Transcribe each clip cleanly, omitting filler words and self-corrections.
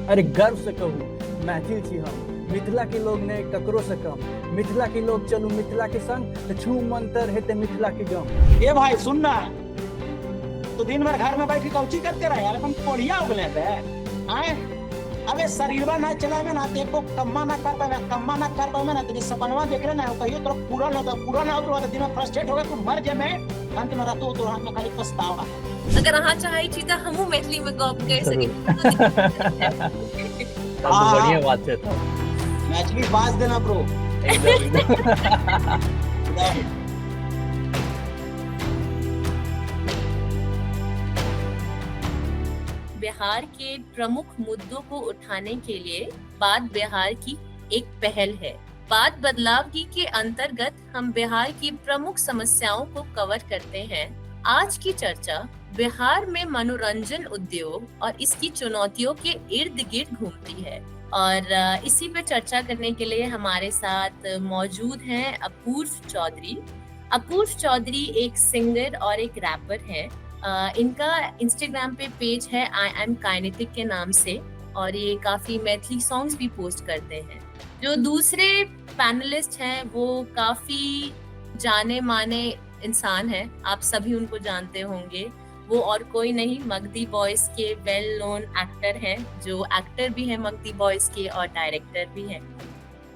अरे गर्व से कहूँ मैथिल छी हम, मिथिला के लोग ने ककरो से कम, मिथिला के लोग चलू मिथिला के संग तो छू मंतर हेते मिथिला के गम। ये भाई सुनना, तो दिन भर घर में बैठ कौची करते रहे यार, अपन कोढ़िया हो गए थे आए। अबे शरीरवा ना चला में ना देखो, कम्मा ना कर पावे ना तो सपनवा देख रहे ना कहियो तो पूरा ना हो तो दिमाग फ्रस्ट्रेट हो गया, तू मर जे में अंत में रहतो तो हाथ में खाली पछतावा। अगर अहाँ चाहे छी त हमहु मैथिली में गप कर सके। तब तो बढ़िया बात है। तो मैथिली बाज देना ब्रो एकदम। बिहार के प्रमुख मुद्दों को उठाने के लिए बात बिहार की एक पहल है। बात बदलाव की के अंतर्गत हम बिहार की प्रमुख समस्याओं को कवर करते हैं। आज की चर्चा बिहार में मनोरंजन उद्योग और इसकी चुनौतियों के इर्द गिर्द घूमती है और इसी पे चर्चा करने के लिए हमारे साथ मौजूद हैं अपूर्व चौधरी। अपूर्व चौधरी एक सिंगर और एक रैपर है। इनका इंस्टाग्राम पे पेज है आई एम काइनेटिक के नाम से और ये काफी मैथिली सॉन्ग्स भी पोस्ट करते हैं। जो दूसरे पैनलिस्ट हैं वो काफी जाने माने इंसान हैं, आप सभी उनको जानते होंगे। वो और कोई नहीं मगधी बॉयज के वेल नोन एक्टर हैं, जो एक्टर भी हैं मगधी बॉयज के और डायरेक्टर भी हैं।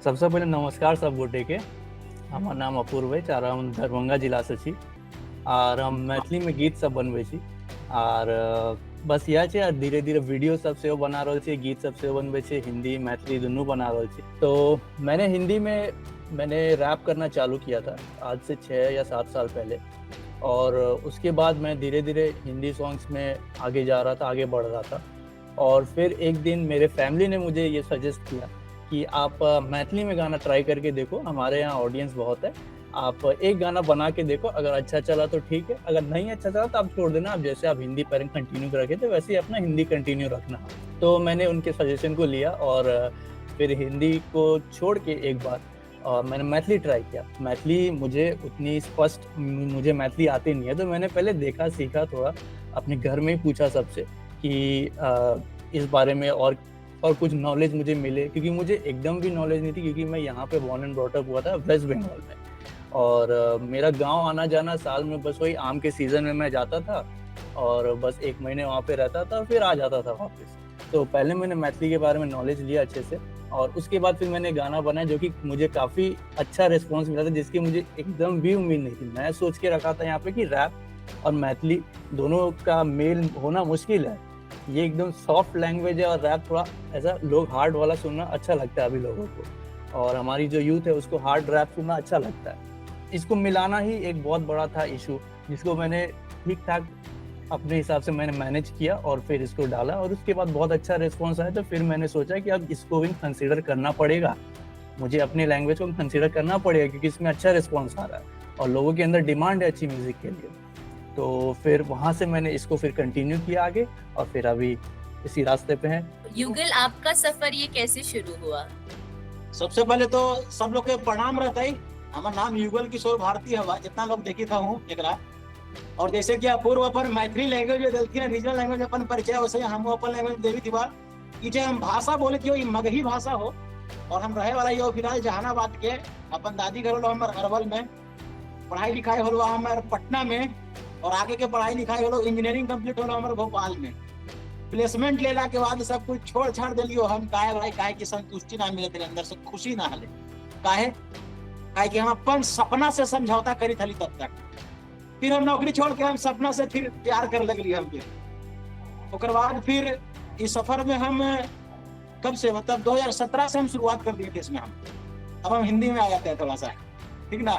सबसे पहले नमस्कार सब गोटे के। हमार नाम अपूर्व है, हम दरभंगा जिला से छी और हम मैथिली में गीत सब बनबै छी और बस यह छै। धीरे धीरे वीडियो सब से बना रहल छी, गीत सब से बनबै छी, हिंदी मैथिली दोनों बना रहल छी। तो मैंने हिंदी में रैप करना चालू किया था आज से 6 या 7 साल पहले और उसके बाद मैं धीरे धीरे हिंदी सॉन्ग्स में आगे जा रहा था, आगे बढ़ रहा था। और फिर एक दिन मेरे फैमिली ने मुझे ये सजेस्ट किया कि आप मैथिली में गाना ट्राई करके देखो, हमारे यहाँ ऑडियंस बहुत है, आप एक गाना बना के देखो, अगर अच्छा चला तो ठीक है, अगर नहीं अच्छा चला तो आप छोड़ देना। आप जैसे आप हिंदी पर कंटिन्यू रखे थे वैसे ही अपना हिंदी कंटिन्यू रखना। तो मैंने उनके सजेशन को लिया और फिर हिंदी को छोड़ के एक बार मैंने मैथिली ट्राई किया। मैथिली मुझे उतनी स्पष्ट मुझे मैथिली आती नहीं है, तो मैंने पहले देखा सीखा, थोड़ा अपने घर में ही पूछा सबसे कि इस बारे में और कुछ नॉलेज मुझे मिले, क्योंकि मुझे एकदम भी नॉलेज नहीं थी, क्योंकि मैं यहाँ पे बॉर्न एंड ब्रॉट अप हुआ था वेस्ट बंगाल में और मेरा गांव आना जाना साल में बस वही आम के सीजन में मैं जाता था और बस 1 महीने वहाँ पे रहता था, फिर आ जाता था वापस। तो पहले मैंने मैथिली के बारे में नॉलेज लिया अच्छे से और उसके बाद फिर मैंने गाना बनाया, जो कि मुझे काफ़ी अच्छा रिस्पॉन्स मिला था, जिसकी मुझे एकदम भी उम्मीद नहीं थी। मैं सोच के रखा था यहाँ पे कि रैप और मैथिली दोनों का मेल होना मुश्किल है, ये एकदम सॉफ्ट लैंग्वेज है और रैप थोड़ा ऐसा लोग हार्ड वाला सुनना अच्छा लगता है अभी लोगों को, और हमारी जो यूथ है उसको हार्ड रैप सुनना अच्छा लगता है। इसको मिलाना ही एक बहुत बड़ा था इशू, जिसको मैंने ठीक ठाक अपने हिसाब से मैंने मैनेज किया और फिर इसको डाला और उसके बाद बहुत अच्छा रिस्पॉन्स आया। तो फिर मैंने सोचा कि अब इसको भी कंसीडर करना पड़ेगा, मुझे अपनी लैंग्वेज को कंसीडर करना पड़ेगा, क्योंकि इसमें अच्छा रिस्पॉन्स आ रहा है और लोगों के अंदर डिमांड है अच्छी म्यूजिक के लिए। तो फिर वहाँ से मैंने इसको फिर कंटिन्यू किया आगे और फिर अभी इसी रास्ते पे हैं। युगल, आपका सफर ये कैसे शुरू हुआ? सबसे पहले तो सब लोग के प्रणाम रहता है। हमारा नाम युगल किशोर भारती हवा, जितना लोग देखी था हूँ एकरा। और जैसे कि अपूर्व अपन मैथिली लैंग्वेज दलती है, रीजनल लैंग्वेज अपन परिचय, वैसे हम अपन लैंग्वेज देवी दीवार कि जे हम भाषा बोले कि ये मगही भाषा हो और हम रहे वाला ये फिलहाल जहानाबाद के। अपन दादी घर होलो हमारे अरवल में, पढ़ाई लिखाई होलो हमारे पटना में और आगे के पढ़ाई लिखाई होलो इंजीनियरिंग कंप्लीट होलो हमारे भोपाल में। प्लेसमेंट लेला के बाद सब कुछ छोड़ छाड़ दिलियो हम। काहे की संतुष्टि ना मिले तेरे अंदर से, खुशी ना हले। काहे कि हम अपन सपना से समझौता करी थली तब तक। फिर हम नौकरी छोड़ के हम सपना से फिर प्यार कर लगली हम फिर। ओकर बाद फिर इस सफर में हम कब से, मतलब 2017 से हम शुरुआत कर दिए थे इसमें। अब हम हिंदी में आ जाते हैं थोड़ा सा, ठीक ना।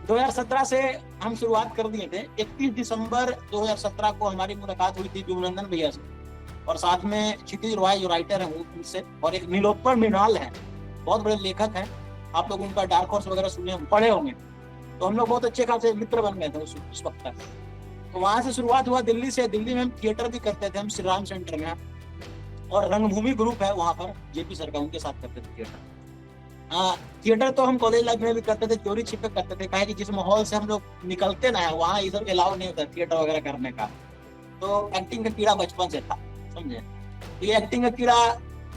2017 से हम शुरुआत कर दिए थे। 31 दिसंबर 2017 को हमारी मुलाकात हुई थी विमलंदन भैया से और साथ में क्षितिज रॉय जो राइटर है उनसे, और एक नीलोत्पल मृणाल है, बहुत बड़े लेखक हैं। आप लोग उनका डार्क हॉर्स वगैरह सुने पढ़े होंगे। तो हम लोग बहुत अच्छे खासे मित्र बन गए थे उस वक्त तक। तो वहां से शुरुआत हुआ दिल्ली से। दिल्ली में हम थिएटर भी करते थे, हम श्री राम सेंटर में, और रंगभूमि ग्रुप है वहाँ पर, जेपी सर का, उनके साथ करते थे थिएटर। थिएटर तो हम कॉलेज लाइफ में भी करते थे, चोरी छिपे करते थे, काहे कि जिस माहौल से हम लोग निकलते ना है वहाँ ये सब अलाउ नहीं होता थिएटर वगैरह करने का। तो एक्टिंग का कीड़ा बचपन से था, समझे। ये एक्टिंग का कीड़ा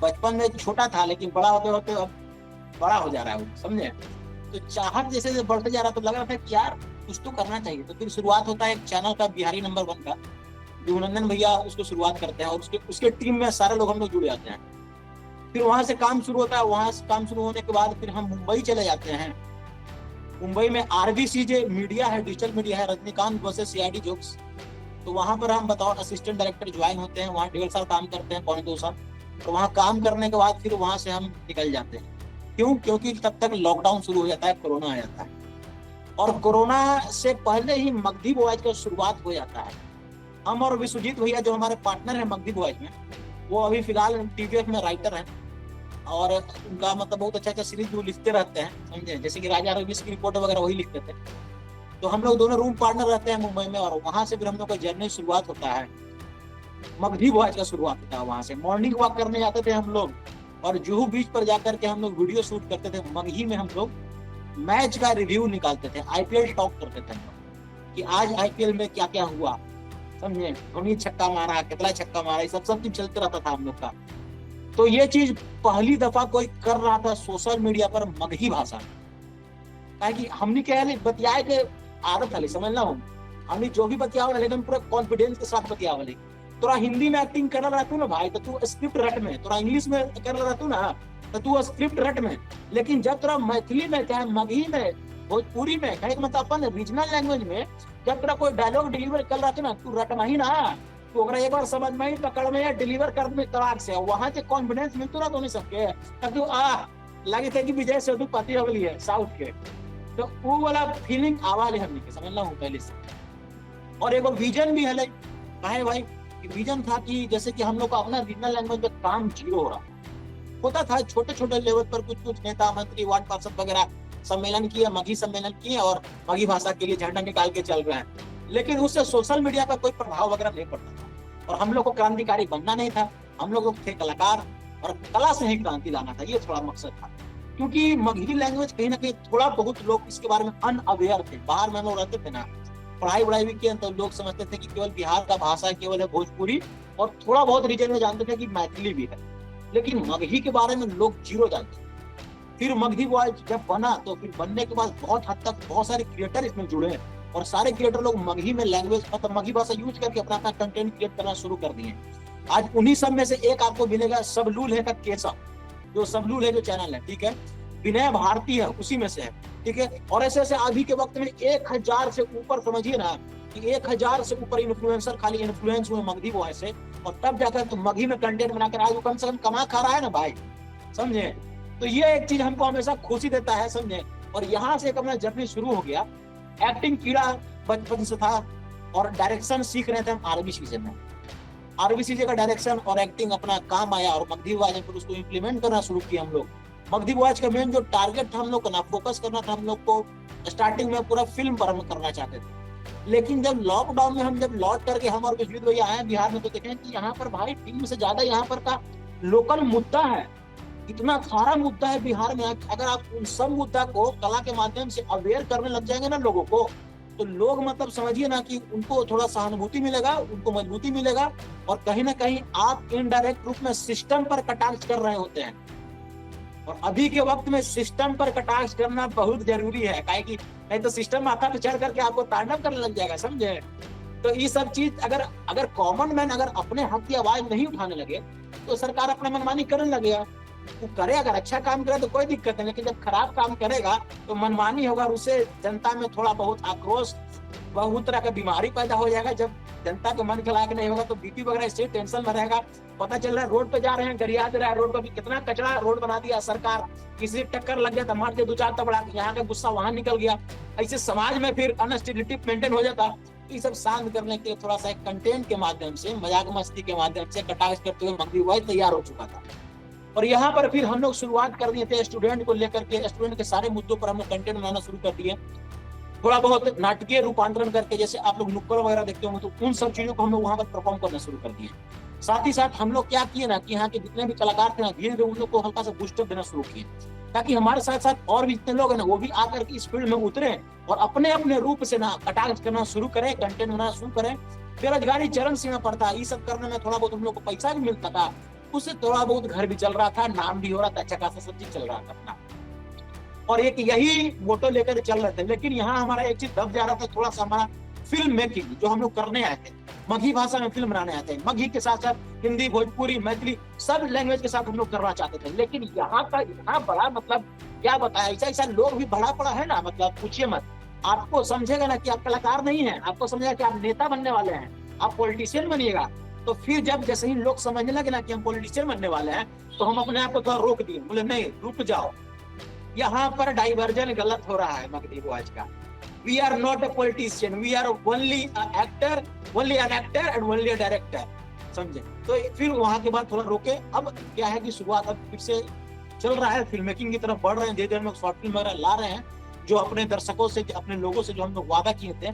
बचपन में छोटा था, लेकिन बड़ा होते होते अब बड़ा हो जा रहा है वो, समझे। तो चाहत जैसे जैसे बढ़ते जा रहा, तो लग रहा था कि यार कुछ तो करना चाहिए। तो फिर शुरुआत होता है एक चैनल का, बिहारी नंबर 1 का, देवनंदन भैया उसको शुरुआत करते हैं, और उसके टीम में सारे लोग हम लोग जुड़ जाते हैं। फिर वहां से काम शुरू होता है। वहां से काम शुरू होने के बाद फिर हम मुंबई चले जाते हैं। मुंबई में RBCJ मीडिया है, डिजिटल मीडिया है, रजनीकांत वर्सेस CID जोक्स। तो वहां पर हम बताओ असिस्टेंट डायरेक्टर ज्वाइन होते हैं। वहाँ 1.5 साल काम करते हैं, 2.25 साल। तो वहाँ काम करने के बाद फिर वहां से हम निकल जाते हैं। क्यों? क्योंकि तब तक लॉकडाउन शुरू हो जाता है, कोरोना आ जाता है, और कोरोना से पहले ही मगधी बॉयज का शुरुआत हो जाता है। हम और विश्वजीत भैया जो हमारे पार्टनर हैं मगधी बॉयज में, वो अभी फिलहाल TVF में राइटर हैं, और उनका मतलब बहुत अच्छा सीरीज वो लिखते रहते हैं, समझे। जैसे कि राजा रवीश की रिपोर्ट वगैरह वही लिखते थे। तो हम लोग दोनों रूम पार्टनर रहते हैं मुंबई में, और वहां से फिर हम लोग का जर्नी शुरुआत होता है। मगधी बॉयज का शुरुआत होता है वहां से। मॉर्निंग वॉक करने जाते थे हम लोग, और जुहू बीच पर जाकर के हम लोग वीडियो शूट करते थे। मगही में हम लोग मैच का रिव्यू निकालते थे, IPL टॉक करते थे हम लोग कि आज IPL में क्या क्या हुआ, समझे। धोनी छक्का मारा, कितना छक्का मारा, ये सब चीज चलते रहता था हम लोग का। तो ये चीज पहली दफा कोई कर रहा था सोशल मीडिया पर मगही भाषा में। कि हमने क्या बतियाए के आदत है, समझ लो। हमने जो भी बतियावल, लेकिन पूरा कॉन्फिडेंस के साथ बतियावल। तोरा हिंदी में एक्टिंग कर रहा तू ना भाई, तो तू स्क्रिप्ट रट में, तोरा इंग्लिश में कर रहा तू ना, तो तू स्क्रिप्ट रट में। लेकिन जब तोरा मैथिली में, चाहे मगही में, भोजपुरी में, कहे मतलब अपन रीजनल लैंग्वेज में जब तोरा कोई डायलॉग डिलीवर कर रहा था ना, तू रटना ही ना, तो एक बार समझ में ही, पकड़ में, या डिलीवर कर में तड़ाक से, वहां से कॉन्फिडेंस मिलतो ना दोनों सबके। तब तू लगे थे कि विजय सेतुपति हो गई है साउथ के, तो वो वाला फीलिंग आवा ले हमने के, समझ लो पहले से। और एक विजन भी है भाई, विजन था कि जैसे कि हम लोग का अपना रीजनल लैंग्वेज में काम जीरो हो रहा होता था। छोटे छोटे लेवल पर कुछ नेता मंत्री वार्ड पार्षद वगैरह सम्मेलन किए, मगही सम्मेलन किए, और मगही भाषा के लिए झंडा निकाल के चल रहे हैं। लेकिन उससे सोशल मीडिया पर कोई प्रभाव वगैरह नहीं पड़ता था, और हम लोग को क्रांतिकारी बनना नहीं था। हम लोग थे कलाकार, और कला से ही क्रांति लाना था, ये थोड़ा मकसद था। क्योंकि मगही लैंग्वेज कहीं ना कहीं थोड़ा बहुत लोग इसके बारे में अनअवेयर थे। बाहर में हम लोग रहते थे ना, पढ़ाई वढ़ाई भी किए, तो लोग समझते थे कि केवल बिहार का भाषा केवल है भोजपुरी, और थोड़ा बहुत रीजन में जानते थे कि मैथिली भी है। लेकिन मगही के बारे में लोग जीरो जानते थे। फिर मगही बॉयज जब बना, तो फिर बनने के बाद बहुत हद तक बहुत सारे क्रिएटर इसमें जुड़े, और सारे क्रिएटर लोग मगही में लैंग्वेज मतलब मगही भाषा यूज करके अपना अपना कंटेंट क्रिएट करना शुरू कर दिए। आज उन्हीं सब में से एक आपको मिलेगा, सबलूल है का केशव, जो सबलूल है जो चैनल है, ठीक है, विनय भारती है उसी में से है, ठीक है। और ऐसे ऐसे अभी के वक्त में 1000 से ऊपर, समझिए ना कि 1000 से ऊपर इन्फ्लुएंसर खाली इन्फ्लुएंस हुए मगही बॉय से, और तब जाकर तो मगही में कंटेंट बनाकर आज वो कम से कम कमा खा रहा है ना भाई, समझे। तो ये एक चीज हमको हमेशा खुशी देता है, समझे। और यहाँ से एक अपना जर्नी शुरू हो गया। एक्टिंग कीड़ा बचपन से था, और डायरेक्शन सीख रहे थे हम RBCJ में। RBCJ का डायरेक्शन और एक्टिंग अपना काम आया, और मगधी बॉयज पर उसको इम्प्लीमेंट करना शुरू किया हम लोग। मगधी बॉयज का मेन जो टारगेट था हम लोग का ना, फोकस करना था हम लोग को, स्टार्टिंग में पूरा फिल्म पर हम करना चाहते थे। लेकिन जब लॉकडाउन में हम जब लौट करके हम और विश्वजीत भैया आए बिहार में, तो देखें कि यहाँ पर भाई फिल्म से ज्यादा यहाँ पर का लोकल मुद्दा है। इतना सारा मुद्दा है बिहार में। अगर आप उन सब मुद्दा को कला के माध्यम से अवेयर करने लग जाएंगे ना लोगों को, तो लोग मतलब समझिए ना कि उनको थोड़ा सहानुभूति मिलेगा, उनको मजबूती मिलेगा, और कहीं ना कहीं आप इनडायरेक्ट रूप में सिस्टम पर कटाक्ष कर रहे होते हैं। और अभी के वक्त में सिस्टम पर कटाक्ष करना बहुत जरूरी है, काहे नहीं तो सिस्टम माथा पे चढ़ करके आपको तांडव करने लग जाएगा, समझे। तो ये सब चीज अगर कॉमन मैन अगर अपने हक की आवाज नहीं उठाने लगे, तो सरकार अपना मनमानी करने लगेगा। वो करे, अगर अच्छा काम करे तो कोई दिक्कत नहीं, लेकिन जब खराब काम करेगा तो मनमानी होगा, और उससे जनता में थोड़ा बहुत आक्रोश, बहुत तरह का बीमारी पैदा हो जाएगा। जब जनता के मन के लायक नहीं होगा तो BP वगैरह इससे टेंशन में रहेगा। पता चल रहा है रोड पे जा रहे हैं, गरिया दे रहा है रोड पर भी, कितना कचरा रोड बना दिया सरकार, किसी टक्कर लग गया तो मार के 2-4 तबड़ा, यहाँ का गुस्सा वहां निकल गया। ऐसे समाज में फिर अनस्टेबिलिटी मेंटेन हो जाता। ये सब शांत करने के लिए थोड़ा सा कंटेंट के माध्यम से, मजाक मस्ती के माध्यम से कटाक्ष करते हुए मगधी बॉयज तैयार हो चुका था। और यहाँ पर फिर हम लोग शुरुआत कर दिए थे स्टूडेंट को लेकर के। स्टूडेंट के सारे मुद्दों पर हम लोग कंटेंट बनाना शुरू कर दिए, थोड़ा बहुत नाटकीय रूपांतरण करके। जैसे आप लोग नुक्कड़ वगैरह देखते होंगे, तो उन सब चीजों को हम लोग वहां पर परफॉर्म करना शुरू कर दिए। साथ ही साथ हम लोग क्या किए ना कि यहाँ के जितने भी कलाकार थे ना, धीरे धीरे उन लोग को हल्का सा बूस्टअप देना शुरू किए, ताकि हमारे साथ साथ और भी जितने लोग हैं ना, वो भी आकर के इस फील्ड में उतरे और अपने अपने रूप से ना कटाक्ष करना शुरू करें, कंटेंट बनाना शुरू करें। बेरोजगारी चरम सीमा पर था, ये सब करने में थोड़ा बहुत हम लोग को पैसा भी मिलता था, उससे थोड़ा बहुत घर भी चल रहा था, नाम भी हो रहा था, अच्छा खासा सब चीज चल रहा था अपना, और एक यही मोटो लेकर चल रहे थे। लेकिन यहाँ हमारा एक चीज दब जा रहा था थोड़ा सा, हमारा फिल्म मेकिंग जो हम लोग करने आए थे, मगही भाषा में फिल्म बनाने आए थे, मगही के साथ साथ हिंदी, भोजपुरी, मैथिली सब लैंग्वेज के साथ हम लोग करना चाहते थे। लेकिन यहाँ का इतना बड़ा, मतलब क्या बताया, ऐसा ऐसा लोग भी बड़ा पड़ा है ना, मतलब पूछिए मत। आपको समझेगा ना कि आप कलाकार नहीं है, आपको समझेगा कि आप नेता बनने वाले हैं, आप पॉलिटिशियन बनिएगा। तो फिर जब जैसे ही लोग समझने लगे ना कि हम पॉलिटिशियन बनने वाले हैं, तो हम अपने आप को थोड़ा रोक दिए, बोले नहीं रुक जाओ, यहाँ पर डाइवर्जन गलत हो रहा है मगधी बॉयज का। We are not a politician, we are only actor, only an actor and only a director, समझे। तो फिर वहां के बाद थोड़ा रोके। अब क्या है कि शुरुआत अब फिर से चल रहा है, फिल्म मेकिंग की तरफ बढ़ रहे हैं, धीरे धीरे हम लोग शॉर्ट फिल्म वगैरह ला रहे हैं, जो अपने दर्शकों से, अपने लोगों से जो हम लोग वादा किए थे,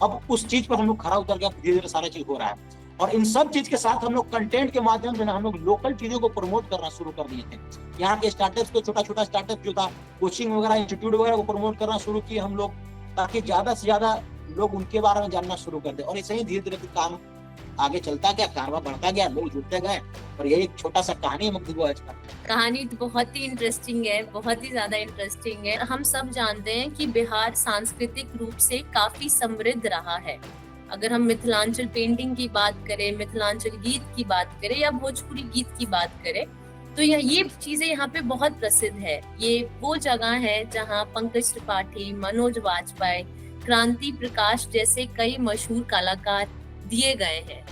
अब उस चीज पर हम लोग खरा उतर गया, धीरे धीरे सारा चीज हो रहा है। और इन सब चीज के साथ हम लोग कंटेंट के माध्यम से हम लोग लोकल चीजों को प्रमोट करना शुरू कर दिए थे। यहाँ के स्टार्टअप्स को, छोटा छोटा स्टार्टअप जो था, कोचिंग वगैरह, इंस्टीट्यूट वगैरह को प्रमोट करना शुरू किए हम लोग, ताकि ज्यादा से ज्यादा लोग उनके बारे में जानना शुरू कर दे। और ऐसे ही धीरे धीरे काम आगे चलता गया, कारवा बढ़ता गया, लोग जुड़ते गए। और यही एक छोटा सा कहानी है मगधी बॉयज का। कहानी तो बहुत ही इंटरेस्टिंग है, बहुत ही ज्यादा इंटरेस्टिंग है। हम सब जानते हैं कि बिहार सांस्कृतिक रूप से काफी समृद्ध रहा है। अगर हम मिथिलांचल पेंटिंग की बात करें, मिथिलांचल गीत की बात करें या भोजपुरी गीत की बात करें, तो ये चीजें यहाँ पे बहुत प्रसिद्ध है। ये वो जगह है जहाँ पंकज त्रिपाठी, मनोज वाजपेयी, क्रांति प्रकाश जैसे कई मशहूर कलाकार दिए गए हैं।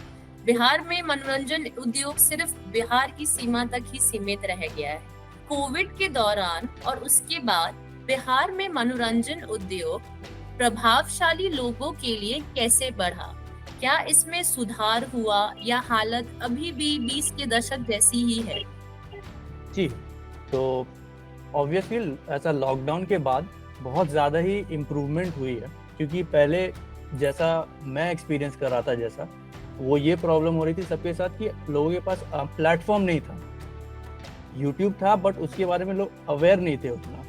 बिहार में मनोरंजन उद्योग सिर्फ बिहार की सीमा तक ही सीमित रह गया है। कोविड के दौरान और उसके बाद बिहार में मनोरंजन उद्योग प्रभावशाली लोगों के लिए कैसे बढ़ा? क्या इसमें सुधार हुआ या हालत अभी भी 20 के दशक जैसी ही है? जी, तो ऑब्वियसली ऐसा लॉकडाउन के बाद बहुत ज़्यादा ही इम्प्रूवमेंट हुई है, क्योंकि पहले जैसा मैं एक्सपीरियंस कर रहा था, जैसा वो ये प्रॉब्लम हो रही थी सबके साथ कि लोगों के पास प्लेटफॉर्म नहीं था। यूट्यूब था बट उसके बारे में लोग अवेयर नहीं थे उतना।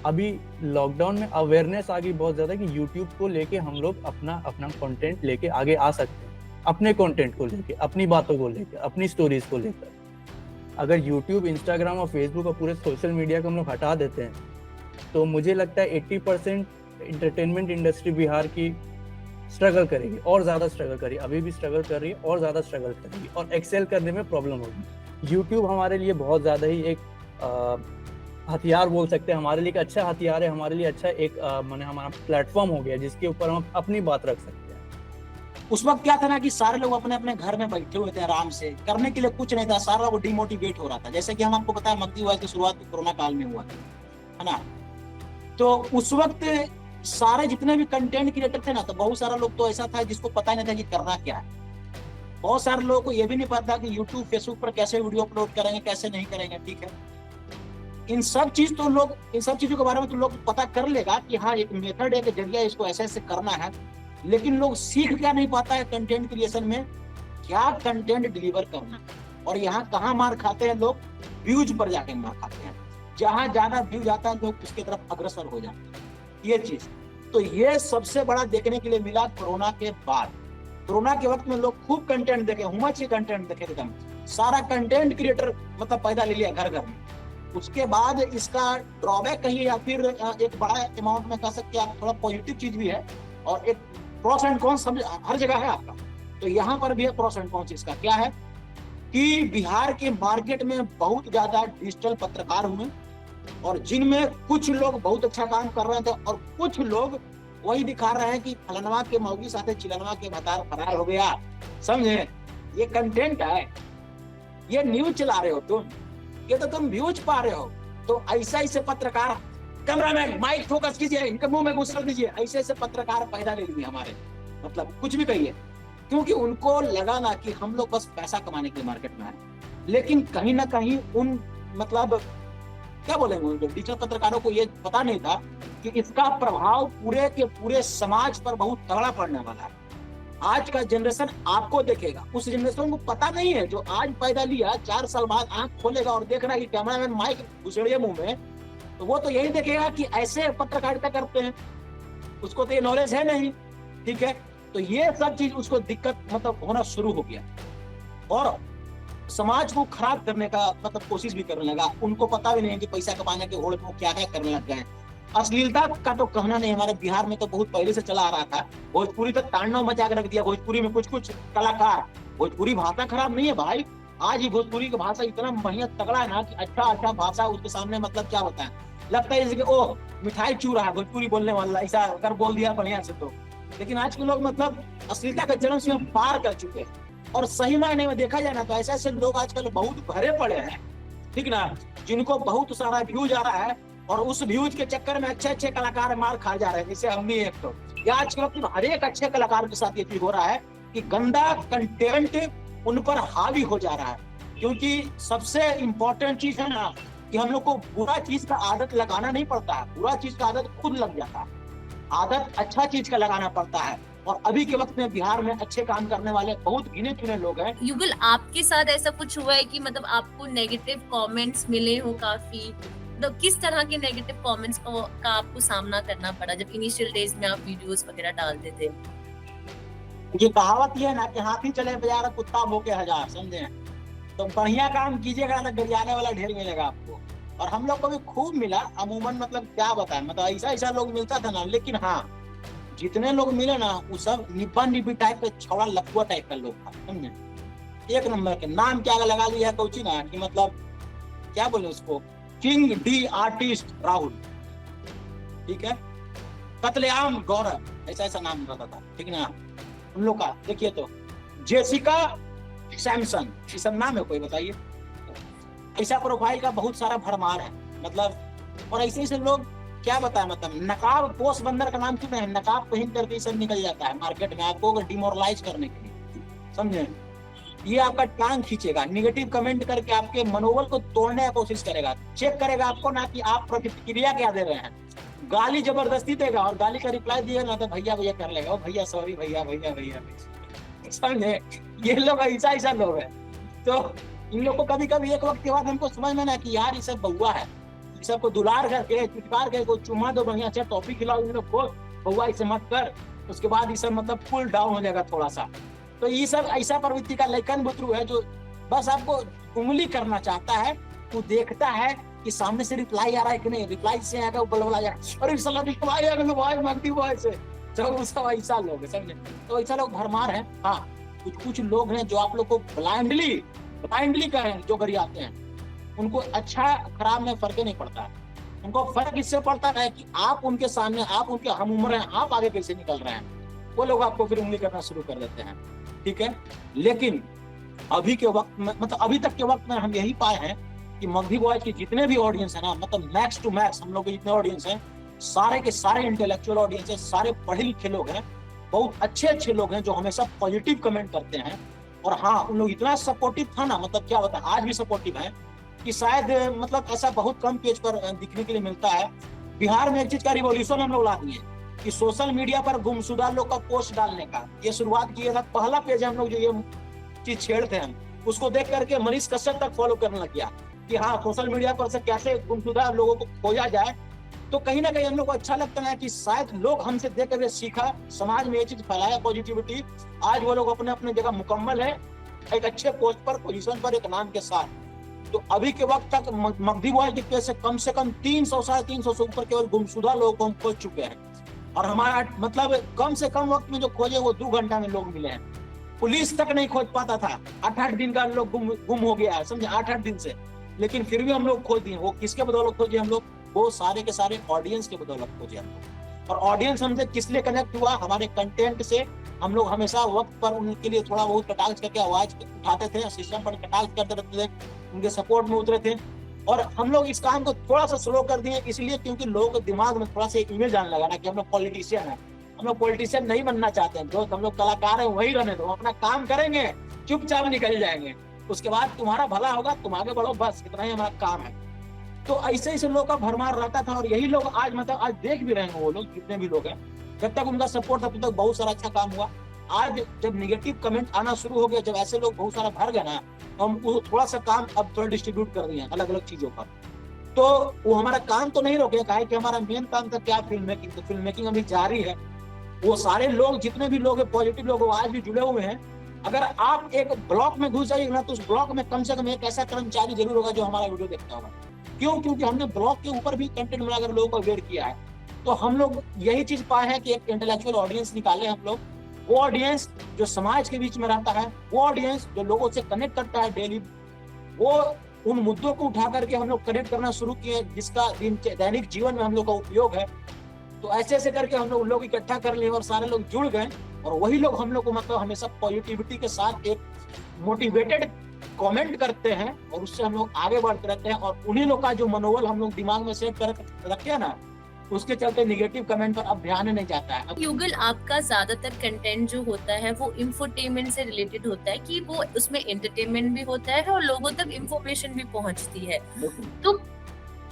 अभी लॉकडाउन में अवेयरनेस आ गई बहुत ज़्यादा कि यूट्यूब को लेके हम लोग अपना कंटेंट लेके आगे आ सकते हैं, अपने कंटेंट को लेके, अपनी बातों को लेकर, अपनी स्टोरीज को लेकर। अगर यूट्यूब, इंस्टाग्राम और फेसबुक और पूरे सोशल मीडिया को हम लोग हटा देते हैं, तो मुझे लगता है 80% एंटरटेनमेंट इंडस्ट्री बिहार की स्ट्रगल करेगी, और ज़्यादा स्ट्रगल करेगी। अभी भी स्ट्रगल कर रही है और ज़्यादा स्ट्रगल करेगी, और एक्सेल करने में प्रॉब्लम होगी। यूट्यूब हमारे लिए बहुत ज़्यादा ही एक हथियार बोल सकते हैं, हमारे लिए एक अच्छा हथियार है, हमारे लिए अच्छा एक माने हमारा प्लेटफॉर्म हो गया जिसके ऊपर हम अपनी बात रख सकते हैं। उस वक्त क्या था ना कि सारे लोग अपने अपने घर में बैठे हुए थे, आराम से, करने के लिए कुछ नहीं था, सारा वो डिमोटिवेट हो रहा था। जैसे कि हम आपको बताया, मगधी बॉयज की शुरुआत कोरोना काल में हुआ है ना। तो उस वक्त सारे जितने भी कंटेंट क्रिएटर थे ना, तो बहुत सारा लोग तो ऐसा था जिसको पता नहीं था कि करना क्या है। बहुत सारे लोगों को ये भी नहीं पता कि यूट्यूब, फेसबुक पर कैसे वीडियो अपलोड करेंगे, कैसे नहीं करेंगे। ठीक है, इन सब चीजों के बारे में तो लोग पता कर लेगा कि हाँ एक मेथड है, कि जरिया इसको ऐसे ऐसे करना है। लेकिन लोग सीख क्या नहीं पाता है कंटेंट क्रिएशन में, क्या कंटेंट डिलीवर करना। और यहाँ कहाँ मार खाते हैं लोग? व्यूज पर जाके मार खाते हैं। जहाँ ज्यादा व्यूज आता है लोग उसकी तरफ अग्रसर हो जाते हैं। ये चीज तो ये सबसे बड़ा देखने के लिए मिला कोरोना के बाद। कोरोना के वक्त में लोग खूब कंटेंट देखे, हुमच कंटेंट देखे, एकदम सारा कंटेंट क्रिएटर मतलब पैदा ले लिया घर घर में। उसके बाद इसका ड्रॉबैक कहिए या फिर एक बड़ा अमाउंट में कह सकते हैं आप, थोड़ा पॉजिटिव चीज भी है और एक प्रोस एंड कॉन्स हर जगह है आपका। तो यहाँ पर भी है प्रोस एंड कॉन्स। इसका क्या है कि बिहार के मार्केट में बहुत ज्यादा डिजिटल पत्रकार हुए, और जिनमें कुछ लोग बहुत अच्छा काम कर रहे थे और कुछ लोग वही दिखा रहे हैं कि फलनवा के मौगी साथे चिलनवा के भतार फरार हो गया। समझे? ये कंटेंट है, ये न्यूज चला रहे हो तुम, ये तो तुम व्यूज पा रहे हो। तो ऐसा ऐसे पत्रकार, कैमरामैन माइक फोकस कीजिए, इनके मुंह में घुसल दीजिए, ऐसे ऐसे पत्रकार पैदा ले लिए हमारे, मतलब कुछ भी कहिए, क्योंकि उनको लगा ना कि हम लोग बस पैसा कमाने के लिए मार्केट में आए। लेकिन कहीं ना कहीं उन मतलब क्या बोलेंगे, डिजिटल पत्रकारों को ये पता नहीं था कि इसका प्रभाव पूरे के पूरे समाज पर बहुत तगड़ा पड़ने वाला है। आज का जनरेशन आपको देखेगा, उस जनरेशन को पता नहीं है जो आज पैदा लिया, 4 साल बाद आंख खोलेगा और देख रहा है कि कैमरामैन माइक घुसेड़िए मुंह में, तो वो तो यही देखेगा कि ऐसे पत्रकारिता करते हैं। उसको तो ये नॉलेज है नहीं। ठीक है, तो ये सब चीज उसको दिक्कत मतलब होना शुरू हो गया। और समाज को खराब करने का मतलब कोशिश भी करने लगा। उनको पता भी नहीं है कि पैसा कमाने के होड़ में वो क्या क्या करने लग गए। अश्लीलता का तो कहना नहीं, हमारे बिहार में तो बहुत पहले से चला आ रहा था। भोजपुरी तो तांडव मचा के रख दिया। भोजपुरी में कुछ कुछ कलाकार, भोजपुरी भाषा खराब नहीं है भाई, आज ही भोजपुरी की भाषा इतना बढ़िया तगड़ा है ना कि अच्छा भाषा उसके सामने मतलब क्या होता है, लगता है जैसे कि ओह मिठाई चू रहा है भोजपुरी बोलने वाला, ऐसा अगर बोल दिया बढ़िया से तो। लेकिन आज के लोग मतलब अश्लीलता का चरम सीमा पार कर चुके हैं। और सही मायने में देखा जाए ना तो ऐसे ऐसे लोग आजकल बहुत भरे पड़े हैं, ठीक ना, जिनको बहुत सारा व्यूज आ रहा है और उस व्यूज के चक्कर में अच्छे अच्छे कलाकार मार खा जा रहे हैं, जैसे हम भी एक तो। या आज के वक्त में हर एक अच्छे कलाकार के साथ ये चीज हो रहा है कि गंदा कंटेंट उन पर हावी हो जा रहा है। क्योंकि सबसे इम्पोर्टेंट चीज है ना कि हम लोग को बुरा चीज का आदत लगाना नहीं पड़ता है, बुरा चीज का आदत खुद लग जाता है। आदत अच्छा चीज का लगाना पड़ता है। और अभी के वक्त में बिहार में अच्छे काम करने वाले बहुत गिने चुने लोग हैं। युगल, आपके साथ ऐसा कुछ हुआ है कि मतलब आपको नेगेटिव कमेंट्स मिले हो काफी? तो किस तरह के नेगेटिव कमेंट्स का आपको सामना करना पड़ा जब इनिशियल डेज में आप वीडियोस वगैरह डालते थे? ये कहावत ये है ना कि हाथी चले बाजार कुत्ता भौंके हजार, समझे? तो बढ़िया काम कीजिएगा ना गरियाने वाला ढेर मिलेगा आपको। और हम लोग को भी खूब मिला अमूमन, मतलब क्या बताएं, मतलब ऐसा ऐसा लोग मिलता था ना। लेकिन हाँ, जितने लोग मिले ना वो सब निब्बा निब्बी टाइप का छौड़ा लफुआ टाइप का लोग था, समझे? एक नंबर के नाम क्या लगा लिया कोची ना कि मतलब क्या बोले उसको, किंग डी आर्टिस्ट राहुल, ठीक है, कत्लेआम गौरव, ऐसा ऐसा नाम रहता था, ठीक ना उन लोग का। देखिए तो जेसिका सैमसन, ये सब नाम है कोई बताइए? ऐसा प्रोफाइल का बहुत सारा भरमार है मतलब। और ऐसे ऐसे लोग क्या बताए, मतलब नकाब पोस्ट बंदर का नाम क्यों है, नकाब पहन करके सब निकल जाता है मार्केट में आपको डिमोरलाइज करने के लिए, समझे? ये आपका टांग खींचेगा, निगेटिव कमेंट करके आपके मनोबल को तोड़ने की कोशिश करेगा, चेक करेगा आपको ना कि आप प्रतिक्रिया क्या दे रहे हैं। गाली जबरदस्ती देगा और गाली का रिप्लाई दिएगा ना तो भैया भैया कर लेगा, ओ भैया सॉरी भैया भैया भैया, समझे? ये लोग ऐसा ऐसा लोग है। तो इन लोग को कभी कभी एक वक्त के बाद हमको समझ में ना कि यार ये सब बउआ है, ये सबको दुलार करके चुटकार के कोई चुम्मा दो बढ़िया अच्छा टॉपिक खिलाओ इन लोग को, बउआ इसे मत कर, उसके बाद ये सब मतलब कूल डाउन हो जाएगा थोड़ा सा। तो ये सब ऐसा प्रवृत्ति का लेखन बुतरू है जो बस आपको उंगली करना चाहता है। वो देखता है कि सामने से रिप्लाई आ रहा है कि नहीं, रिप्लाई से आएगा वो बलबला जाएगा, अरे साला रिप्लाई आ गया भाई मांगती वो ऐसे, तो सब ऐसा लोग है, समझे? तो ऐसा लोग भरमार है। हाँ, कुछ लोग हैं जो आप लोग को ब्लाइंडली कहें जो गरियाते हैं, उनको अच्छा खराब में फर्क नहीं पड़ता है। उनको फर्क इससे पड़ता है कि आप उनके सामने, आप उनके हम उम्र हैं, आप आगे कैसे निकल रहे हैं। वो लोग आपको फिर उंगली करना शुरू कर देते हैं, ठीक है? लेकिन अभी के वक्त में, मतलब अभी तक के वक्त में हम यही पाए हैं कि मगधी बॉयज के जितने भी ऑडियंस है ना, मतलब मैक्स टू मैक्स हम लोग के जितने ऑडियंस हैं, सारे के सारे इंटेलेक्चुअल ऑडियंस है, सारे पढ़े लिखे लोग हैं, बहुत अच्छे लोग हैं जो हमेशा पॉजिटिव कमेंट करते हैं। और हाँ, उन लोग इतना सपोर्टिव था ना, मतलब क्या होता है, आज भी सपोर्टिव है कि शायद मतलब ऐसा बहुत कम पेज पर दिखने के लिए मिलता है। बिहार में एक चीज का रिवॉल्यूशन हम लोग ला दिए कि सोशल मीडिया पर गुमशुदा लोग का पोस्ट डालने का ये शुरुआत किया था। पहला पेज हम लोग जो ये चीज छेड़ते हैं, उसको देख करके मनीष कश्यप तक फॉलो करने लग गया कि हाँ, सोशल मीडिया पर से कैसे गुमशुदा लोगों को खोजा जाए। तो कहीं ना कहीं हम लोग को अच्छा लगता है कि शायद लोग हमसे देख कर सीखा, समाज में ये चीज फैलाया पॉजिटिविटी। आज वो लोग अपने अपने जगह मुकम्मल है, एक अच्छे पोस्ट पर, पोजीशन पर, एक नाम के साथ। तो अभी के वक्त तक मगधी बॉयज के पेज से कम 300 350 से ऊपर केवल गुमशुदा लोगों को हम खोज चुके हैं। और हमारा मतलब कम से कम वक्त में जो खोजे वो 2 घंटा में लोग मिले हैं। पुलिस तक नहीं खोज पाता था, 8-8 दिन का लोग गुम हो गया है, समझे? 8-8 दिन से, लेकिन फिर भी हम लोग खोज दिए। वो किसके बदौलत खोजे हम लोग? वो सारे के सारे ऑडियंस के बदौलत खोजे हम लोग। और ऑडियंस हमसे किस लिए कनेक्ट हुआ? हमारे कंटेंट से। हम लोग हमेशा वक्त पर उनके लिए थोड़ा बहुत कटाक्ष करके आवाज उठाते थे, सिस्टम पर कटाक्ष करते रहते थे, उनके सपोर्ट में उतरे थे। और हम लोग इस काम को थोड़ा सा स्लो कर दिए इसलिए क्योंकि लोगों के दिमाग में थोड़ा सा इमेज आने लगा ना कि हम लोग पॉलिटिशियन है। हम लोग पॉलिटिशियन नहीं बनना चाहते हैं दोस्त, हम लोग कलाकार हैं, वही रहने दो, अपना काम करेंगे, चुपचाप निकल जाएंगे, उसके बाद तुम्हारा भला होगा, तुम आगे बढ़ो, बस इतना ही हमारा काम है। तो ऐसे ऐसे लोगों का भरमार रहता था। और यही लोग आज मतलब आज देख भी रहे हैं, वो लोग जितने भी लोग हैं, जब तक उनका सपोर्ट था तब तक बहुत सारा अच्छा काम हुआ। आज जब निगेटिव कमेंट आना शुरू हो गया, जब ऐसे लोग बहुत सारा भर गए ना, हम थोड़ा सा काम अब थोड़ा डिस्ट्रीब्यूट कर दिए अलग अलग चीजों पर। तो वो हमारा काम तो नहीं रोके, कहा कि हमारा मेन काम था क्या, फिल्म मेकिंग। तो फिल्म मेकिंग अभी जारी है। वो सारे लोग जितने भी लोग हैं पॉजिटिव लोग, वो आज भी जुड़े हुए हैं। अगर आप एक ब्लॉक में घुस जाइए ना, तो उस ब्लॉक में कम से कम एक ऐसा कर्मचारी जरूर होगा जो हमारा वीडियो देखता होगा। क्यों? क्योंकि हमने ब्लॉक के ऊपर भी कंटेंट बनाकर लोगों को अवेयर किया है। तो हम लोग यही चीज पाए हैं कि एक इंटेलेक्चुअल ऑडियंस निकाले हम लोग, वो ऑडियंस जो समाज के बीच में रहता है, वो ऑडियंस जो लोगों से कनेक्ट करता है डेली, वो उन मुद्दों को उठा करके हम लोग कनेक्ट करना शुरू किए जिसका दैनिक जीवन में हम लोग का उपयोग है। तो ऐसे ऐसे करके हम लोग इकट्ठा कर लिए और सारे लोग जुड़ गए, और वही लोग हम लोग को मतलब हमेशा पॉजिटिविटी के साथ एक मोटिवेटेड कमेंट करते हैं, और उससे हम लोग आगे बढ़ते रहते हैं। और उन्हीं लोग का जो मनोबल हम लोग दिमाग में सेट कर रखे हैं ना, उसके चलते निगेटिव कमेंट पर अब ध्यान नहीं जाता है। युगल, आपका ज्यादातर कंटेंट जो होता है वो इंफोटेनमेंट से रिलेटेड होता है, कि वो उसमें एंटरटेनमेंट भी होता है और लोगों तक इंफॉर्मेशन भी पहुंचती है। तो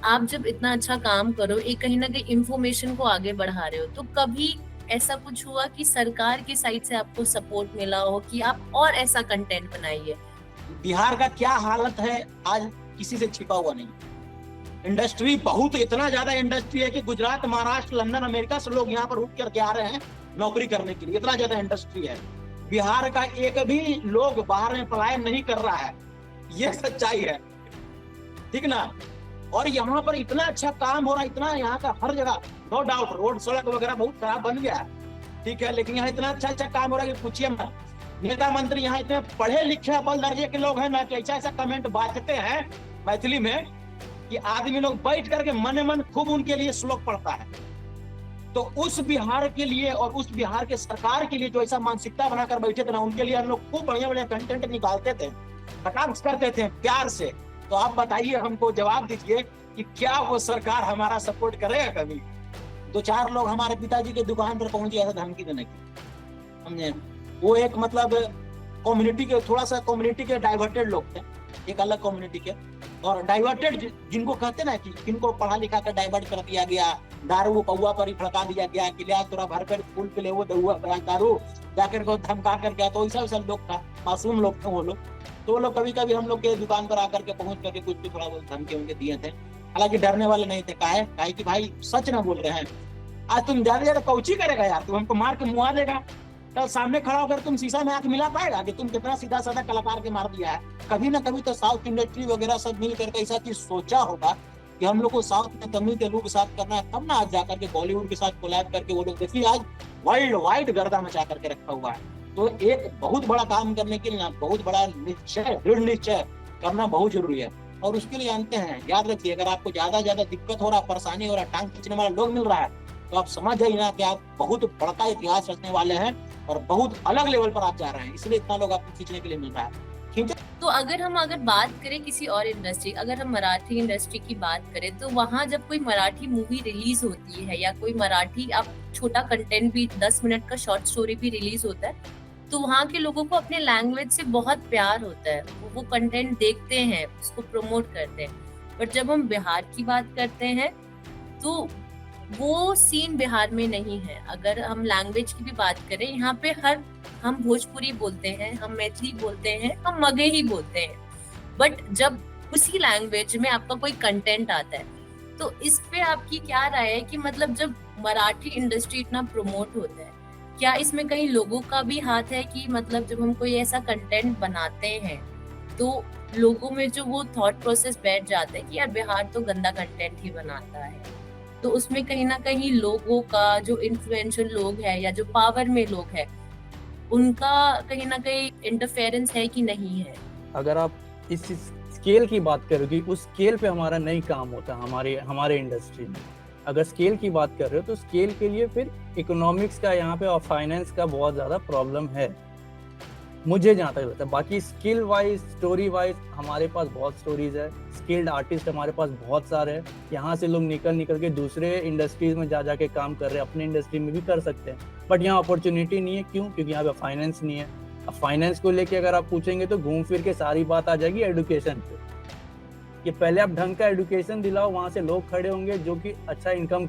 आप जब इतना अच्छा काम करो, एक कहीं ना कहीं इंफॉर्मेशन को आगे बढ़ा रहे हो, तो कभी ऐसा कुछ हुआ कि सरकार की साइड से आपको सपोर्ट मिला हो कि आप और ऐसा कंटेंट बनाइए? बिहार का क्या हालत है आज किसी से छिपा हुआ नहीं। इंडस्ट्री बहुत, इतना ज्यादा इंडस्ट्री है कि गुजरात, महाराष्ट्र, लंदन, अमेरिका से लोग यहाँ पर रुक करके आ रहे हैं नौकरी करने के लिए। इतना ज्यादा इंडस्ट्री है। बिहार का एक भी लोग बाहर में पलायन नहीं कर रहा है, ये सच्चाई है, ठीक ना। और यहाँ पर इतना अच्छा काम हो रहा है, इतना यहाँ का हर जगह, नो डाउट रोड सड़क वगैरह बहुत खराब बन गया है, ठीक है, लेकिन यहाँ इतना अच्छा अच्छा काम हो रहा है कि पूछिए मत। नेता मंत्री यहाँ इतने पढ़े लिखे अव्वल दर्जे के लोग हैं ना, कि ऐसा ऐसा कमेंट बांटते हैं मैथिली में कि आदमी लोग बैठ करके मन मन खूब उनके लिए श्लोक पढ़ता है। तो उस बिहार के लिए और उस बिहार के सरकार के लिए जो ऐसा मानसिकता बनाकर बैठे थे ना, उनके लिए हम लोग खूब बढ़िया बढ़िया कंटेंट निकालते थे, कटाक्ष करते थे प्यार से। तो आप बताइए, हमको जवाब दीजिए कि क्या वो सरकार हमारा सपोर्ट करेगा कभी? 2-4 लोग हमारे पिताजी के दुकान पर पहुंच गया था धमकी देने की, हमने वो एक मतलब कम्युनिटी के, थोड़ा सा कम्युनिटी के डाइवर्टेड लोग थे, एक अलग कम्युनिटी के, और डाइवर्टेड जिनको कहते ना कि जिनको पढ़ा लिखा कर डाइवर्ट कर दिया गया, दारू पौआ पर ही फड़का दिया गया कि लिया तोरा भर कर फूल पे ले वो दारू जाकर को धमका कर गया। तो ऐसा लोग था, मासूम लोग थे वो लोग। तो वो लोग कभी कभी हम लोग के दुकान पर आकर के पहुंच करके कुछ भी थोड़ा बहुत धमकी उनके दिए थे, हालांकि डरने वाले नहीं थे। काहे कि भाई सच ना बोल रहे हैं। आज तुम ज्यादा कौची करेगा यार, तुम हमको मार के मुआ देगा, कल सामने खड़ा होकर तुम शीशा में आंख मिला पाएगा कि तुम कितना सीधा साधा कलाकार के मार दिया है? कभी ना कभी तो साउथ इंडस्ट्री वगैरह सब मिल करके ऐसा चीज सोचा होगा कि हम लोग को साउथ में तमिल तेलुगु के साथ करना है, तब ना आज जाकर के बॉलीवुड के साथ कोलैब करके वो लोग देखिए आज वर्ल्ड वाइड गर्दा मचा करके रखा हुआ है। तो एक बहुत बड़ा काम करने के लिए ना बहुत बड़ा निश्चय, दृढ़ निश्चय करना बहुत जरूरी है। और उसके लिए जानते हैं, याद रखिए, अगर आपको ज्यादा दिक्कत हो रहा, परेशानी हो रहा, टांग खींचने वाला लोग मिल रहा है, तो आप समझ जाइए ना कि आप बहुत बड़ा इतिहास रचने वाले हैं और बहुत अलग लेवल पर आप जा रहे हैं, इसलिए इतना लोग आपको खींचने के लिए मिल रहा है। तो अगर बात करें किसी और इंडस्ट्री, अगर हम मराठी इंडस्ट्री की बात करें, तो वहाँ जब कोई मराठी मूवी रिलीज होती है या कोई मराठी आप छोटा कंटेंट भी 10 मिनट का शॉर्ट स्टोरी भी रिलीज होता है, तो वहाँ के लोगों को अपने लैंग्वेज से बहुत प्यार होता है, वो कंटेंट देखते हैं, उसको प्रमोट करते हैं। बट जब हम बिहार की बात करते हैं तो वो सीन बिहार में नहीं है। अगर हम लैंग्वेज की भी बात करें, यहाँ पे हम भोजपुरी बोलते हैं, हम मैथिली बोलते हैं, हम मगही बोलते हैं, बट जब उसी लैंग्वेज में आपका कोई कंटेंट आता है, तो इस पे आपकी क्या राय है कि मतलब जब मराठी इंडस्ट्री इतना प्रमोट होता है, क्या इसमें कहीं लोगों का भी हाथ है कि मतलब जब हम कोई ऐसा कंटेंट बनाते हैं तो लोगों में जो वो थॉट प्रोसेस बैठ जाता है कि यार बिहार तो गंदा कंटेंट ही बनाता है, तो उसमें कहीं ना कहीं लोगों का, जो इन्फ्लुएंशियल लोग हैं या जो पावर में लोग हैं, उनका कहीं ना कहीं इंटरफेरेंस है कि नहीं है? अगर आप इस स्केल की बात करो कि उस स्केल पे हमारा नहीं काम होता हमारे इंडस्ट्री में, अगर स्केल की बात कर रहे हो तो स्केल के लिए फिर इकोनॉमिक्स का यहाँ पे और फाइनेंस का बहुत ज़्यादा प्रॉब्लम है, मुझे जहाँ तक लगता है। बाकी स्किल वाइज, स्टोरी वाइज हमारे पास बहुत स्टोरीज है, स्किल्ड आर्टिस्ट हमारे पास बहुत सारे हैं। यहाँ से लोग निकल के दूसरे इंडस्ट्रीज में जा के काम कर रहे हैं, अपने इंडस्ट्री में भी कर सकते हैं, बट यहाँ अपॉर्चुनिटी नहीं है। क्यों? क्योंकि यहाँ पे फाइनेंस नहीं है। अब फाइनेंस को लेके अगर आप पूछेंगे तो घूम फिर के सारी बात आ जाएगी एडुकेशन पे, कि पहले आप ढंग का एडुकेशन दिलाओ, वहाँ से लोग खड़े होंगे जो कि अच्छा इनकम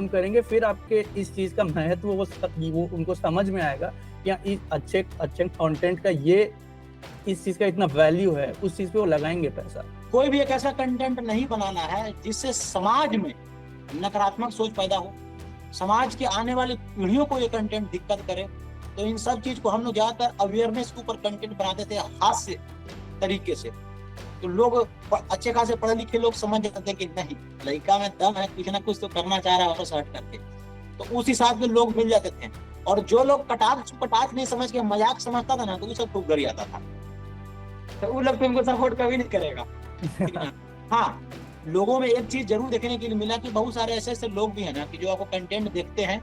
करेंगे, फिर आपके इस चीज़ का महत्व वो उनको समझ में आएगा कि इस अच्छे कंटेंट का ये इस चीज़ का इतना वैल्यू है, उस चीज़ पे वो लगाएंगे पैसा। कोई भी एक ऐसा कंटेंट नहीं बनाना है जिससे समाज में नकारात्मक सोच पैदा हो, समाज के आने वाली पीढ़ियों को ये कंटेंट दिक्कत करे, तो इन सब चीज को हम लोग ज्यादातर अवेयरनेस के ऊपर कंटेंट बनाते थे, हास्य तरीके से। तो लोग अच्छे खासे पढ़े लिखे लोग समझ जाते थे कि नहीं, लड़का में दम है, कुछ ना कुछ तो करना चाह रहा है ऑटो हट करके। तो उस हिसाब से लोग मिल जाते थे। और जो लोग कटाक्ष नहीं समझ के मजाक समझता था ना, तो वो सब खूब गरी आता था। तो वो लोग तुमको सपोर्ट कभी नहीं करेगा। हाँ, लोगों में एक चीज जरूर देखने के लिए मिला कि बहुत सारे ऐसे लोग भी हैं ना कि जो आपको कंटेंट देखते हैं,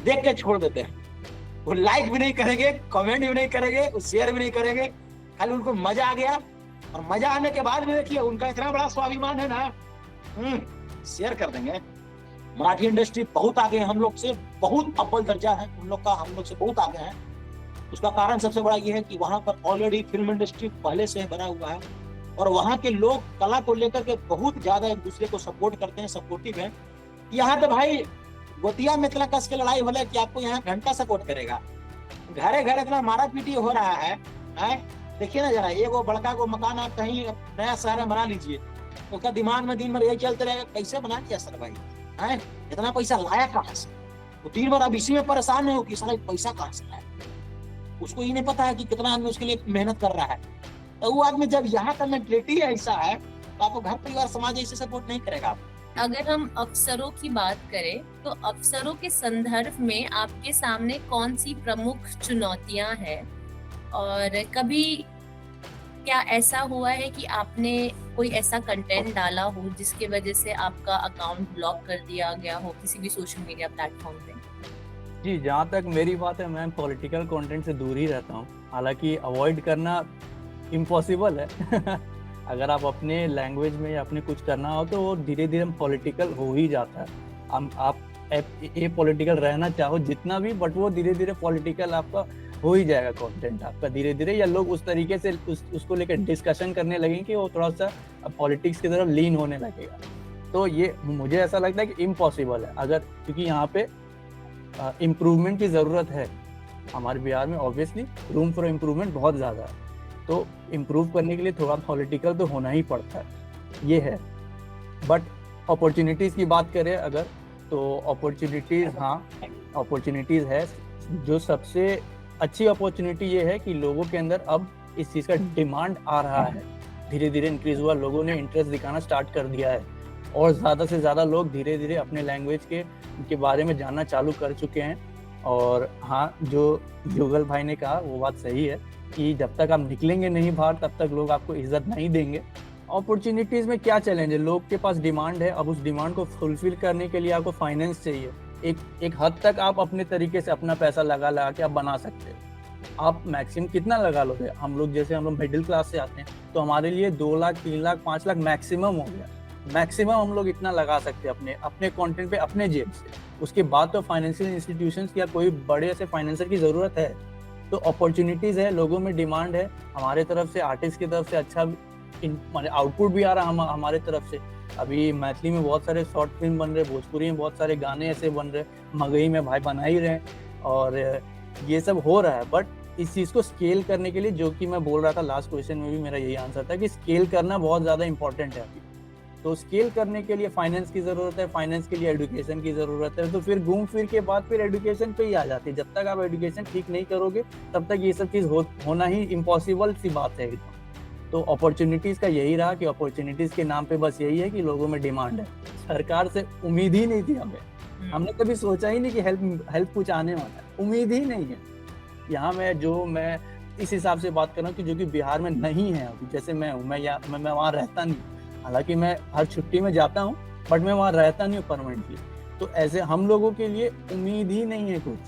देख के छोड़ देते हैं। वो लाइक भी नहीं करेंगे, कमेंट भी नहीं करेंगे, शेयर भी नहीं करेंगे, खाली उनको मजा आ गया। और मजा आने के बाद भी देखिए उनका इतना बड़ा स्वाभिमान है ना, शेयर कर देंगे। मराठी इंडस्ट्री बहुत आगे है हम लोग से, बहुत अव्वल दर्जा है उन लोग का, हम लोग से बहुत आगे है। उसका कारण सबसे बड़ा ये है कि वहां पर ऑलरेडी फिल्म इंडस्ट्री पहले से बना हुआ है और वहां के लोग कला को लेकर के बहुत ज्यादा एक दूसरे को सपोर्ट करते हैं, सपोर्टिव है। यहाँ तो भाई गोतिया में इतना कस के लड़ाई हो रहा है कि आपको यहाँ घंटा सपोर्ट करेगा। घरे घरे इतना मारा पीटी हो रहा है। देखिए ना जरा, एगो बड़का को मकान आप कहीं नया शहर बना लीजिए, उसका दिमाग में दिन भर यही चलते रहेगा, कैसे बना लिया सर भाई, है इतना पैसा लाया कहाँ से। वो दिन भर अब इसी में परेशान है कि साला पैसा कहाँ से लाया। उसको ये नहीं पता है कि कितना आदमी उसके लिए मेहनत कर रहा है। तो वो आदमी जब यहाँ का मेंटलिटी ऐसा है तो आपको घर परिवार समाज ऐसे सपोर्ट नहीं करेगा। अगर हम अवसरों की बात करें तो अवसरों के संदर्भ में आपके सामने कौन सी प्रमुख चुनौतियां हैं, और कभी क्या ऐसा हुआ है कि आपने कोई ऐसा कंटेंट डाला हो जिसकी वजह से आपका अकाउंट ब्लॉक कर दिया गया हो किसी भी सोशल मीडिया प्लेटफॉर्म पे? जी, जहाँ तक मेरी बात है, मैं पॉलिटिकल कंटेंट से दूर ही रहता हूँ। हालांकि अवॉइड करना इम्पॉसिबल है। अगर आप अपने लैंग्वेज में या अपने कुछ करना हो तो वो धीरे धीरे पॉलिटिकल हो ही जाता है। आप ये पॉलिटिकल रहना चाहो जितना भी, बट वो धीरे धीरे पॉलिटिकल आपका हो ही जाएगा कंटेंट आपका धीरे धीरे, या लोग उस तरीके से उसको लेकर डिस्कशन करने लगेंगे कि वो थोड़ा सा पॉलिटिक्स की तरफ लीन होने लगेगा। तो ये मुझे ऐसा लगता है कि इम्पॉसिबल है, अगर क्योंकि यहाँ पे इम्प्रूवमेंट की ज़रूरत है। हमारे बिहार में ऑब्वियसली रूम फॉर इम्प्रूवमेंट बहुत ज़्यादा है, तो इम्प्रूव करने के लिए थोड़ा पॉलिटिकल तो होना ही पड़ता है, ये है। बट अपॉर्चुनिटीज़ की बात करें अगर, तो अपॉर्चुनिटीज़, हाँ अपॉर्चुनिटीज़ है। जो सबसे अच्छी अपॉर्चुनिटी ये है कि लोगों के अंदर अब इस चीज़ का डिमांड आ रहा है, धीरे धीरे इंक्रीज हुआ, लोगों ने इंटरेस्ट दिखाना स्टार्ट कर दिया है और ज़्यादा से ज़्यादा लोग धीरे धीरे अपने लैंग्वेज के बारे में जानना चालू कर चुके हैं। और हाँ, जो जुगल भाई ने कहा वो बात सही है कि जब तक आप निकलेंगे नहीं बाहर तब तक लोग आपको इज्जत नहीं देंगे। अपॉर्चुनिटीज़ में क्या चैलेंज है, लोग के पास डिमांड है, अब उस डिमांड को फुलफिल करने के लिए आपको फाइनेंस चाहिए। एक हद तक आप अपने तरीके से अपना पैसा लगा के आप बना सकते हो। आप मैक्सिमम कितना लगा लोगे? हम लोग मिडिल क्लास से आते हैं तो हमारे लिए 2 लाख 3 लाख 5 लाख मैक्सिमम हो गया। मैक्सिमम हम लोग इतना लगा सकते हैं अपने कंटेंट पे, अपने जेब से। उसके बाद तो फाइनेंशियल इंस्टीट्यूशंस या कोई बड़े ऐसे फाइनेंसर की ज़रूरत है। तो अपॉर्चुनिटीज़ है, लोगों में डिमांड है, हमारे तरफ से आर्टिस्ट की तरफ से अच्छा आउटपुट भी आ रहा है हमारे तरफ से। अभी मैथिली में बहुत सारे शॉर्ट फिल्म बन रहे, भोजपुरी में बहुत सारे गाने ऐसे बन रहे, मगही में भाई बना ही रहे, और ये सब हो रहा है। बट इस चीज़ को स्केल करने के लिए, जो कि मैं बोल रहा था लास्ट क्वेश्चन में भी मेरा यही आंसर था कि स्केल करना बहुत ज़्यादा इंपॉर्टेंट है अभी। तो स्केल करने के लिए फाइनेंस की ज़रूरत है, फाइनेंस के लिए एजुकेशन की ज़रूरत है। तो फिर घूम फिर के बाद फिर एजुकेशन पे ही आ जाती है। जब तक आप एजुकेशन ठीक नहीं करोगे तब तक ये सब चीज़ होना ही इम्पॉसिबल सी बात है। तो अपॉर्चुनिटीज़ का यही रहा कि अपॉर्चुनिटीज़ के नाम पे बस यही है कि लोगों में डिमांड है। सरकार से उम्मीद ही नहीं थी हमने कभी सोचा ही नहीं कि हेल्प कुछ आने वाला है, उम्मीद ही नहीं है। यहाँ मैं इस हिसाब से बात कर रहा हूँ कि जो कि बिहार में नहीं है अभी। जैसे मैं हूँ, मैं वहाँ रहता नहीं, हालांकि मैं हर छुट्टी में जाता हूँ, बट मैं वहाँ रहता नहीं हूँ परमानेंटली। तो ऐसे हम लोगों के लिए उम्मीद ही नहीं है कुछ,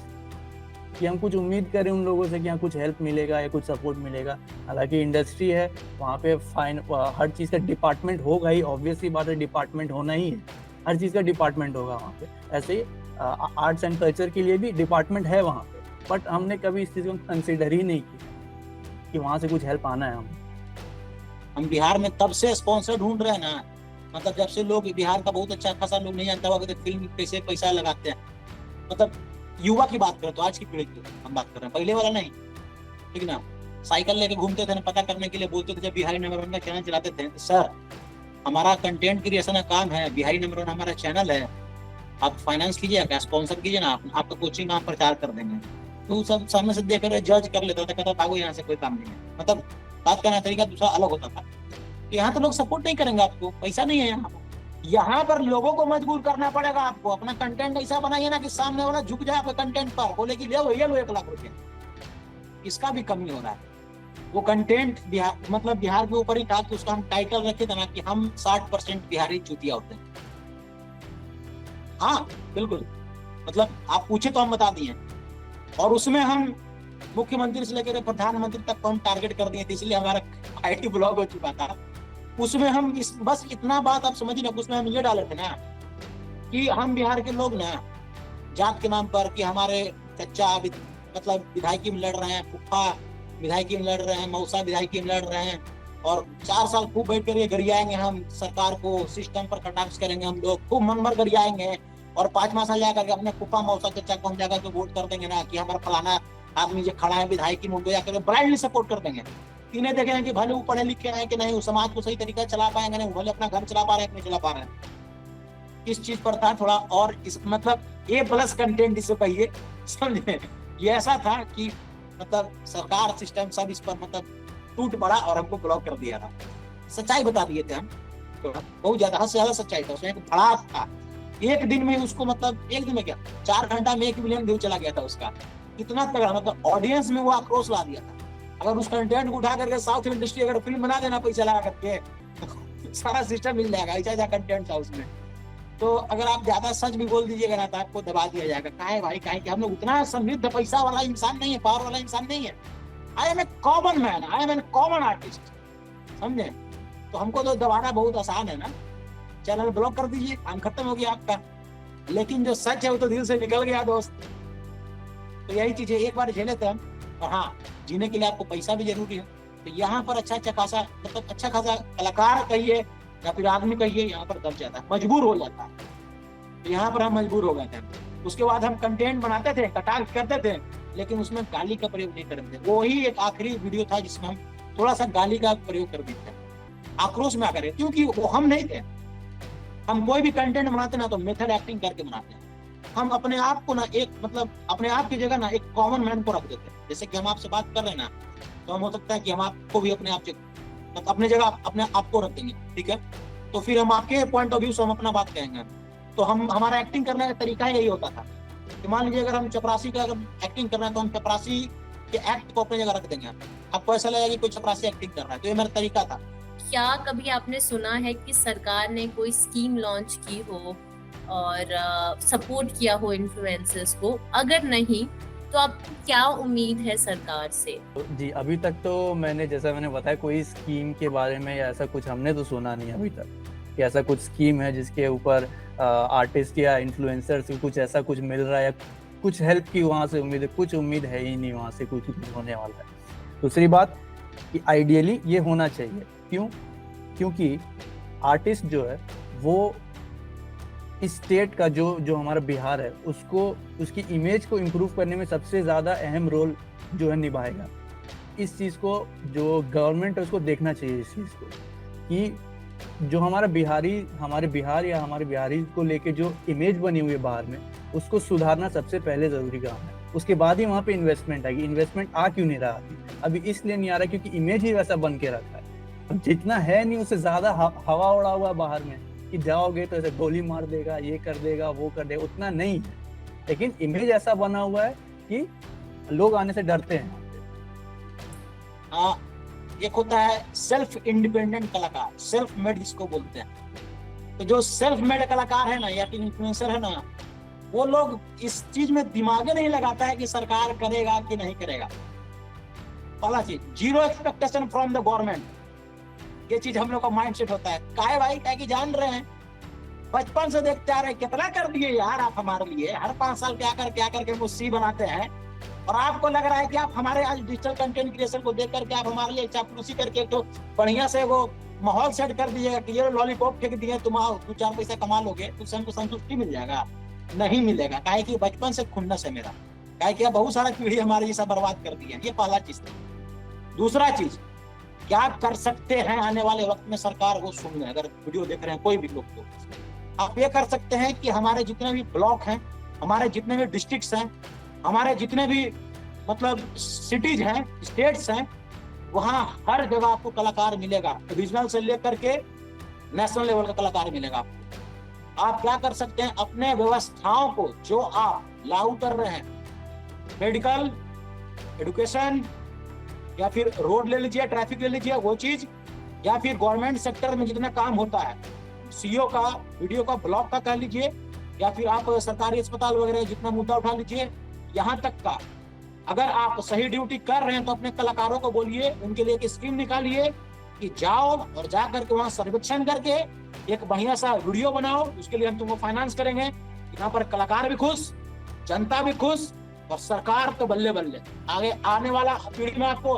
कि हम कुछ उम्मीद करें उन लोगों से कि यहाँ कुछ हेल्प मिलेगा या कुछ सपोर्ट मिलेगा। हालांकि इंडस्ट्री है, वहाँ पे हर चीज़ का डिपार्टमेंट होगा ही, ऑब्वियसली बात है, डिपार्टमेंट होना ही है, हर चीज़ का डिपार्टमेंट होगा वहाँ पे। ऐसे ही आर्ट्स एंड कल्चर के लिए भी डिपार्टमेंट है वहाँ पे, बट हमने कभी इस चीज़ को कंसिडर ही नहीं किया कि वहाँ से कुछ हेल्प आना है। हम बिहार में तब से स्पॉन्सर ढूंढ रहे हैं ना, मतलब जब से लोग बिहार का बहुत अच्छा खासा लोग नहीं जानता होगा कि फिल्म कैसे पैसा लगाते हैं। मतलब युवा की बात करें तो आज की पीढ़ी की हम बात कर रहे हैं, पहले वाला नहीं, ठीक ना। साइकिल लेके घूमते थे ना, पता करने के लिए बोलते थे जब बिहारी नंबर 1 का चैनल चलाते थे, सर हमारा कंटेंट क्रिएशन का काम है, बिहारी नंबर 1 हमारा चैनल है, आप फाइनेंस कीजिए, क्या स्पॉन्सर कीजिए ना, आपका कोचिंग हम प्रचार कर देंगे। तो सब सामने से देख रहे जज कर लेता था, कहता भागो यहाँ से, कोई काम नहीं है। मतलब बात करने का तरीका दूसरा अलग होता था। यहाँ तो लोग सपोर्ट नहीं करेंगे आपको, पैसा नहीं है यहाँ पर। यहाँ पर लोगों को मजबूर करना पड़ेगा आपको। अपना कंटेंट ऐसा बनाइए ना कि सामने वाला झुक जाए आपके कंटेंट पर, बोले कि ले लो 1 लाख रुपया। इसका भी कमी हो रहा है। वो कंटेंट बिहार, मतलब बिहार के ऊपर ही था कि उसका हम टाइटल रखे थे ना कि हम 60% बिहारी चूतिया होते हैं। हाँ बिल्कुल, मतलब आप पूछे तो हम बता दिए। और उसमें हम मुख्यमंत्री से लेकर प्रधानमंत्री तक को हम टारगेट कर दिए थे, इसलिए हमारा IT ब्लॉग हो चुका था। उसमें हम बस इतना बात आप समझिए ना, उसमें हम ये डाले थे ना कि हम बिहार के लोग ना जात के नाम पर कि हमारे चचा मतलब विधायकी में लड़ रहे हैं, फूफा विधायकी में लड़ रहे हैं, मौसा विधायकी में लड़ रहे हैं, और 4 साल खूब बैठ कर ये गरियाएंगे हम सरकार को, सिस्टम पर कटाक्ष करेंगे हम लोग, खूब मन भर गरियाएंगे, और 5 साल जाकर अपने फूफा मौसा चचा को हम जाकर के वोट कर देंगे ना कि हमारा फलाना आदमी जो खड़ा है विधायकी में, उनको जाकर ब्लाइंडली सपोर्ट कर देंगे। इन्हें देखेंगे कि भले वो पढ़े लिखे हैं कि नहीं, वो समाज को सही तरीका चला पाएंगे नहीं, भले अपना घर चला पा रहे हैं कि नहीं चला पा रहे हैं। इस चीज पर था थोड़ा, और इस मतलब A+ कंटेंट जिसे कहिए, समझे। ये ऐसा था कि मतलब सरकार सिस्टम सब इस पर मतलब टूट पड़ा और हमको ब्लॉक कर दिया था। सच्चाई बता दिए थे हम, बहुत ज्यादा, हद से ज्यादा सच्चाई था। उसमें एक बड़ा था, एक दिन में उसको, मतलब एक दिन में क्या 4 घंटा में 1 मिलियन व्यू चला गया था उसका। इतना तगड़ा, मतलब ऑडियंस में वो आक्रोश ला दिया था। अगर उस कंटेंट को उठा करके साउथ इंडस्ट्री अगर फिल्म बना देना पैसा लगा करके, तो सारा सिस्टम मिल जाएगा, ऐसा कंटेंट था उसमें। तो अगर आप ज्यादा सच भी बोल दीजिएगा ना तो आपको दबा दिया जाएगा। काहे भाई, काहे कि हम लोग उतना समृद्ध पैसा वाला इंसान नहीं है, पावर वाला इंसान नहीं है। I am a common man, I am an common artist, समझे। तो हमको तो दबाना बहुत आसान है ना, चैनल ब्लॉक कर दीजिए, काम खत्म हो गया आपका। लेकिन जो सच है वो तो दिल से निकल गया दोस्त। तो यही चीज है, एक बार झेले थे हम। और हाँ, जीने के लिए आपको पैसा भी जरूरी है। तो यहाँ पर अच्छा खासा, मतलब अच्छा खासा कलाकार कहिए या फिर आदमी कहिए, यहाँ पर दब जाता है, मजबूर हो जाता है। तो यहाँ पर हम मजबूर हो गए थे। उसके बाद हम कंटेंट बनाते थे, कटाक्ष करते थे, लेकिन उसमें गाली का प्रयोग नहीं करते थे। वो ही एक आखिरी वीडियो था जिसमें हम थोड़ा सा गाली का प्रयोग कर देते थे, आक्रोश में आकर, क्योंकि वो हम नहीं थे। हम कोई भी कंटेंट बनाते ना तो मेथड एक्टिंग करके बनाते हैं। हम अपने आप को ना एक, मतलब अपने आप की जगह ना एक कॉमन मैन को रख देते हैं। जैसे कि हम आपसे बात कर रहे हैं ना, तो हम हो सकता है कि हम आपको भी अपने आप से, मतलब अपने जगह अपने आप को रख देंगे, ठीक है। तो फिर हम आपके पॉइंट ऑफ व्यू से हम अपना बात कहेंगे। तो हम, हमारा एक्टिंग करने का तरीका यही होता था कि मान लीजिए अगर हम चपरासी का अगर एक्टिंग कर रहे हैं तो हम चपरासी के एक्ट को अपनी जगह रख देंगे। आपको ऐसा लगेगा कि कोई चपरासी एक्टिंग कर रहा है। तो ये मेरा तरीका था। क्या कभी आपने सुना है कि सरकार ने कोई स्कीम लॉन्च की हो और सपोर्ट किया हो इन्फ्लुएंसर्स को? अगर नहीं तो आपको क्या उम्मीद है सरकार से? जी, अभी तक तो जैसा मैंने बताया, कोई स्कीम के बारे में या ऐसा कुछ हमने तो सुना नहीं अभी तक कि ऐसा कुछ स्कीम है जिसके ऊपर आर्टिस्ट या इन्फ्लुएंसर्स को कुछ ऐसा कुछ मिल रहा है या कुछ हेल्प की वहाँ से उम्मीद है। कुछ उम्मीद है ही नहीं वहाँ से कुछ होने वाला है। दूसरी बात कि आइडियली ये होना चाहिए। क्यों? क्योंकि आर्टिस्ट जो है वो इस स्टेट का, जो हमारा बिहार है, उसको, उसकी इमेज को इम्प्रूव करने में सबसे ज़्यादा अहम रोल जो है निभाएगा। इस चीज़ को जो गवर्नमेंट है उसको देखना चाहिए, इस चीज़ को कि जो हमारे बिहार या हमारे बिहारी को लेके जो इमेज बनी हुई है बाहर में, उसको सुधारना सबसे पहले ज़रूरी काम है। उसके बाद ही वहाँ पे इन्वेस्टमेंट आएगी। इन्वेस्टमेंट आ क्यों नहीं रहा अभी? इसलिए नहीं आ रहा क्योंकि इमेज ही वैसा बन के रखा है। अब जितना है नहीं, उससे ज़्यादा हवा उड़ा हुआ बाहर में कि जाओगे तो ऐसे गोली मार देगा, ये कर देगा, वो कर देगा, उतना नहीं है। लेकिन इमेज ऐसा बना हुआ है कि लोग आने से डरते हैं। एक होता है सेल्फ इंडिपेंडेंट कलाकार, सेल्फ मेड जिसको बोलते हैं। तो जो सेल्फ मेड कलाकार है ना या फिर इन्फ्लुएंसर है ना, वो लोग इस चीज में दिमाग नहीं लगाता है कि सरकार करेगा कि नहीं करेगा। पहला चीज, 0 एक्सपेक्टेशन फ्रॉम द गवर्नमेंट। ये चीज हम लोग का माइंड सेट होता है। काहे भाई? क्या कि जान रहे हैं, बचपन से देखते आ रहे हैं, कितना कर दिए यार आप हमारे लिए। हर 5 साल क्या करके वो सी बनाते हैं, और आपको लग रहा है कि आप हमारे आज डिजिटल कंटेंट क्रिएशन को देख करके आप हमारे लिए चापलूसी करके तो बढ़िया से वो माहौल सेट कर दीजिएगा कि ये लॉलीपॉप फेंक दिए, तुम आओ 2-4 पैसा कमा लोगे, तो हमको संतुष्टि मिल जाएगा। नहीं मिलेगा। काहे कि बचपन से खुन्नस है मेरा। काहे कि बहुत सारा पीढ़ी हमारी जैसा बर्बाद कर दी है। ये पहला चीज था। दूसरा चीज, क्या कर सकते हैं आने वाले वक्त में सरकार वो सुन ले। अगर वीडियो देख रहे हैं कोई भी लोग, तो आप ये कर सकते हैं कि हमारे जितने भी ब्लॉक हैं, हमारे जितने भी डिस्ट्रिक्ट्स हैं, हमारे जितने भी मतलब सिटीज हैं, स्टेट्स हैं, वहाँ हर जगह आपको कलाकार मिलेगा। रीजनल से लेकर के नेशनल लेवल का कलाकार मिलेगा आपको। आप क्या कर सकते हैं, अपने व्यवस्थाओं को जो आप लागू कर रहे हैं, मेडिकल, एजुकेशन, या फिर रोड ले लीजिए, ट्रैफिक ले लीजिए, वो चीज, या फिर गवर्नमेंट सेक्टर में जितना काम होता है, सीओ का, वीडियो का, ब्लॉक का कह लीजिए, या फिर आप सरकारी अस्पताल वगैरह जितना मुद्दा उठा लीजिए, यहाँ तक का अगर आप सही ड्यूटी कर रहे हैं तो अपने कलाकारों को बोलिए, उनके लिए एक स्कीम निकालिए कि जाओ और जा करके वहाँ सर्वेक्षण करके एक बढ़िया सा वीडियो बनाओ, उसके लिए हम तुमको फाइनेंस करेंगे। यहाँ पर कलाकार भी खुश, जनता भी खुश, और सरकार तो बल्ले बल्ले। आगे आने वाला पीढ़ी में आपको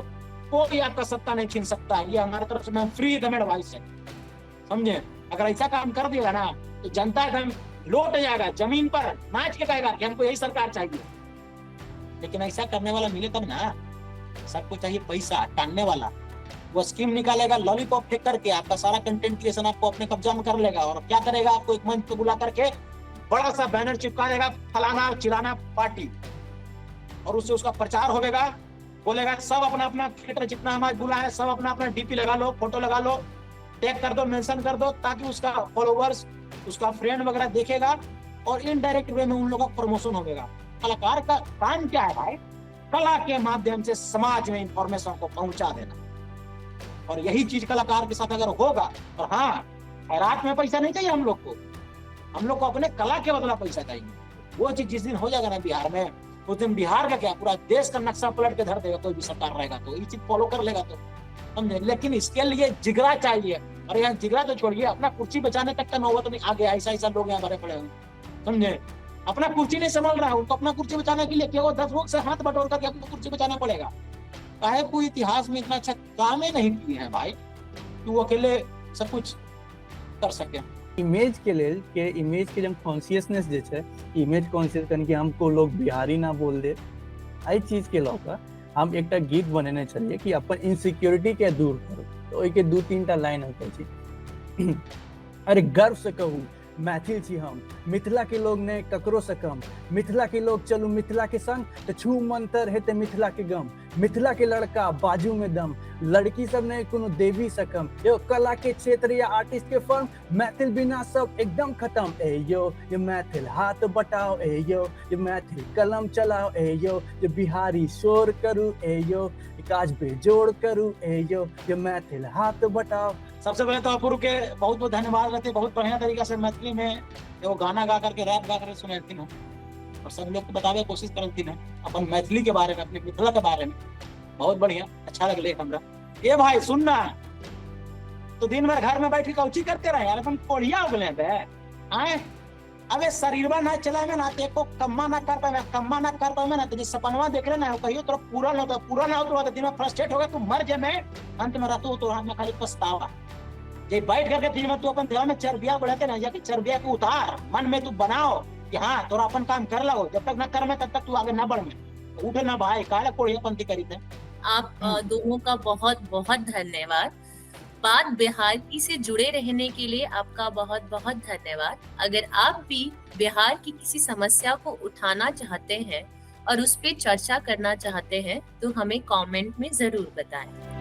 कोई आपका सत्ता नहीं छीन सकता है, ये हमारी तरफ से मैं फ्री एकदम एडवाइस है, समझे। अगर ऐसा काम कर दिएगा ना तो जनता एकदम लौट जाएगा, जमीन पर नाच के कहेगा कि हमको यही सरकार चाहिए। लेकिन ऐसा करने वाला मिले तब ना, सबको चाहिए पैसा टांगने वाला। वो स्कीम निकालेगा, लॉलीपॉप फेंक करके आपका सारा कंटेंट क्रिएशन आपको अपने कब्जा में कर लेगा, और क्या करेगा, आपको एक मंच पे बुला करके बड़ा सा बैनर चिपका देगा, फलाना चिलाना पार्टी, और उससे उसका प्रचार होगा। बोलेगा सब अपना अपना थिएटर जितना हमारा बुला है सब अपना अपना डीपी लगा लो, फोटो लगा लो, टैग कर दो, मेंशन कर दो, ताकि उसका फॉलोवर्स, उसका फ्रेंड वगैरह देखेगा, और इनडायरेक्ट वे में उन लोगों का प्रमोशन होगा। कलाकार का काम क्या है भाई, कला के माध्यम से समाज में इंफॉर्मेशन को पहुंचा देना, और यही चीज कलाकार के साथ अगर होगा। और हाँ, खैरात में पैसा नहीं चाहिए हम लोग को अपने कला के बदला पैसा चाहिए। वो चीज जिस दिन हो जाएगा ना बिहार में, उस दिन बिहार का क्या पूरा देश का नक्शा पलट के धर देगा, कोई भी सरकार रहेगा तो ये चीज फॉलो कर लेगा तो समझे। लेकिन इसके लिए जिगरा चाहिए, और यहाँ जिगरा तो छोड़िए, अपना कुर्सी बचाने तक का नौबत नहीं आ गया। ऐसा लोग यहाँ भरे पड़े हुए, समझे, अपना कुर्सी नहीं संभाल रहा है, उनको अपना कुर्सी बचाने के लिए केवल 10 लोग से हाथ बटोर करके आपको कुर्सी बचाना पड़ेगा। काहे कोई इतिहास में इतना अच्छा काम ही नहीं किए हैं भाई कि वो अकेले सब कुछ कर सके। इमेज के लेल के इमेज के जब कॉन्शियसनेस जे छै, इमेज कॉन्शियस कन कि हमको लोग बिहारी ना बोल दे, आई चीज के लौका हम एकटा गीत बनेने छलिए कि अपन इनसिक्योरिटी के दूर करू। तो ओइ के 2-3 टा लाइन होते छी। अरे गर्व से कहू मैथिल छी हम, मिथिला के लोग ने ककरो से कम, मिथिला के लोग चलू मिथिला के संग तो छू मंतर हेते मिथिला के गम, मिथिला के लड़का बाजू में दम, लड़की सब ने कोनो देवी से कम, यो कला के क्षेत्र या आर्टिस्ट के फर्म, मैथिल बिना सब एकदम खत्म। ए यो ये मैथिल हाथ बटाओ, ए यो ये मैथिल कलम चलाओ, ए यो ये बिहारी शोर करू, ए यो काज पे जोड़ करू, ए यो ये मैथिल हाथ बटाओ। सबसे पहले तो अपूर्व के बहुत बहुत धन्यवाद रहते, बहुत बढ़िया तरीका से मैथिली में वो गाना गा करके, रैप गा करके सुनाती है, और सब लोग को बतावे कोशिश करती है अपन मैथिली के बारे में, अपने मिथिला के बारे में। बहुत बढ़िया, अच्छा लगले हमरा। ए भाई सुनना, तो दिन भर घर में बैठ के कौची करते रहे यार, अपन कोढ़िया हो गए बे आए। अबे शरीरवा ना चला में ना एको कम्मा ना कर पाए ना, तो जिस सपनवा देख रहे ना कहियो तो पूरा ना हो तो दिन में फ्रस्ट्रेट हो गया, तू मर जे में अंत में रहतू तो हाथ में खाली पछतावा। जे बैठ करके दिन में तू अपन देह में चर्बिया बढ़ाते ना, जाके चर्बिया को उतार, मन में तू बनाओ कि हाँ तोरा अपन काम कर लो, जब तक न कर में तब तक तू आगे न बढ़ में, उठे ना भाई, काहे कोढ़ियापंती करी थे। आप दोनों का बहुत बहुत धन्यवाद। बात बिहार की से जुड़े रहने के लिए आपका बहुत बहुत धन्यवाद। अगर आप भी बिहार की किसी समस्या को उठाना चाहते हैं और उस पर चर्चा करना चाहते हैं तो हमें कमेंट में जरूर बताएं।